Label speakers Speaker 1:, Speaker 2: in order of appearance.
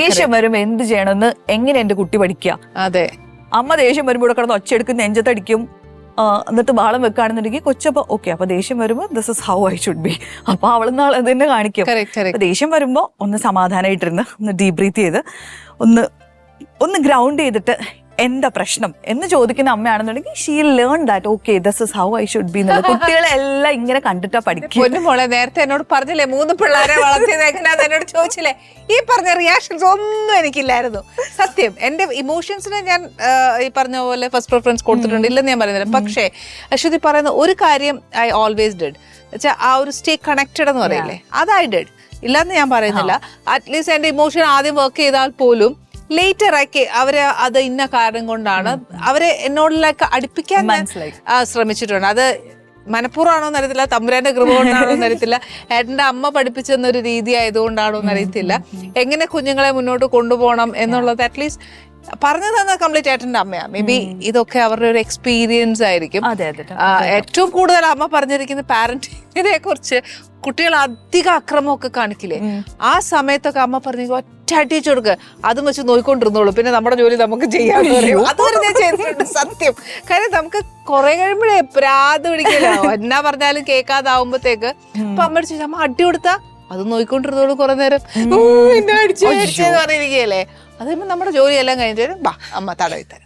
Speaker 1: ദേഷ്യം വരുമ്പോ എന്ത് ചെയ്യണമെന്ന് എങ്ങനെ എന്റെ കുട്ടി പഠിക്കുക.
Speaker 2: അതെ,
Speaker 1: അമ്മ ദേഷ്യം വരുമ്പോൾ ഇവിടെ കിടന്ന് ഒച്ചയെടുക്കും, നെഞ്ചത്തടിക്കും, എന്നിട്ട് ബാളം വെക്കുകയാണെന്നുണ്ടെങ്കിൽ കൊച്ചപ്പോ ഓക്കെ അപ്പൊ ദേഷ്യം വരുമ്പോ this is how I should B. അപ്പൊ അവൾ നാളെ തന്നെ കാണിക്കും. ദേഷ്യം വരുമ്പോ ഒന്ന് സമാധാനമായിട്ടിരുന്ന് ഒന്ന് ഡീപ് ബ്രീത്ത് ചെയ്ത് ഒന്ന് ഗ്രൗണ്ട് ചെയ്തിട്ട് എന്താ പ്രശ്നം എന്ന് ചോദിക്കുന്ന അമ്മയാണെന്നുണ്ടെങ്കിൽ she learn that okay this is how I should be എന്നുള്ളത്. കുട്ടികളെല്ലാം ഇങ്ങനെ കണ്ടിട്ടാ പഠിക്കും.
Speaker 2: മോളെ നേരത്തെ എന്നോട് പറഞ്ഞില്ലേ 3 പിള്ളേരെ വളർത്തിയത് എങ്ങനെയാന്ന് എന്നോട് ചോദിച്ചില്ലേ, ഈ പറഞ്ഞ റിയാക്ഷൻസ് ഒന്നും എനിക്കില്ലായിരുന്നു. സത്യം, എന്റെ ഇമോഷൻസിന് ഞാൻ ഈ പറഞ്ഞ പോലെ ഫസ്റ്റ് പ്രിഫറൻസ് കൊടുത്തിട്ടുണ്ട്, ഇല്ലെന്ന് ഞാൻ പറയുന്നില്ല. പക്ഷേ അശ്വതി പറയുന്ന ഒരു കാര്യം ഐ ഓൾവേസ് ഡിഡ്, വെച്ചാൽ ആ ഒരു സ്റ്റേ കണക്റ്റഡ് എന്ന് പറയില്ലേ, അത് ഐ ഡിഡ്. ഇല്ലാന്ന് ഞാൻ പറയുന്നില്ല. അറ്റ്ലീസ്റ്റ് എന്റെ ഇമോഷൻ ആദ്യം വർക്ക് ചെയ്താൽ പോലും ലേറ്റർ ആക്കി അവര് അത് ഇന്ന കാരണം കൊണ്ടാണ് അവരെ എന്നോടിലേക്ക് അടുപ്പിക്കാൻ ശ്രമിച്ചിട്ടുണ്ട്. അത് മനഃപൂർവ്വമാണോ എന്നറിയത്തില്ല, തമ്പുരാന്റെ കൃപ കൊണ്ടാണോ എന്നറിയത്തില്ല, ഏട്ടന്റെ അമ്മ പഠിപ്പിച്ചെന്നൊരു രീതി ആയതുകൊണ്ടാണോ എന്നറിയത്തില്ല. എങ്ങനെ കുഞ്ഞുങ്ങളെ മുന്നോട്ട് കൊണ്ടുപോകണം എന്നുള്ളത് അറ്റ്ലീസ്റ്റ് പറഞ്ഞു തന്ന കംപ്ലീറ്റ് ഏട്ടന്റെ അമ്മയാ. മേ ബി ഇതൊക്കെ അവരുടെ ഒരു എക്സ്പീരിയൻസ് ആയിരിക്കും. ഏറ്റവും കൂടുതൽ അമ്മ പറഞ്ഞിരിക്കുന്ന പാരന്റിങ്ങിനെ കുറിച്ച്, കുട്ടികൾ അധികം അക്രമമൊക്കെ കാണിക്കില്ലേ, ആ സമയത്തൊക്കെ അമ്മ പറഞ്ഞു ഒറ്റ അടിച്ചു കൊടുക്കുക, അതും വെച്ച് നോയിക്കൊണ്ടിരുന്നോളൂ, പിന്നെ നമ്മുടെ ജോലി നമുക്ക് ചെയ്യാൻ പറയും. അതുവരെ ഞാൻ ചെയ്തിട്ടുണ്ട് സത്യം. കാര്യം നമുക്ക് കുറെ കഴിയുമ്പോഴേ പ്രാത് പിടിക്കലോ, എന്നാ പറഞ്ഞാലും കേൾക്കാതാവുമ്പത്തേക്ക് അപ്പൊ അമ്മ അടിച്ചു, അമ്മ അടി കൊടുത്താ അത് നോയിക്കൊണ്ടിരുന്നോളൂ കുറെ നേരം, എന്നെ അടിച്ചെന്ന് പറഞ്ഞിരിക്കുകയല്ലേ. അത് നമ്മുടെ ജോലിയെല്ലാം കഴിഞ്ഞിട്ട് അമ്മ തടവി തരാം.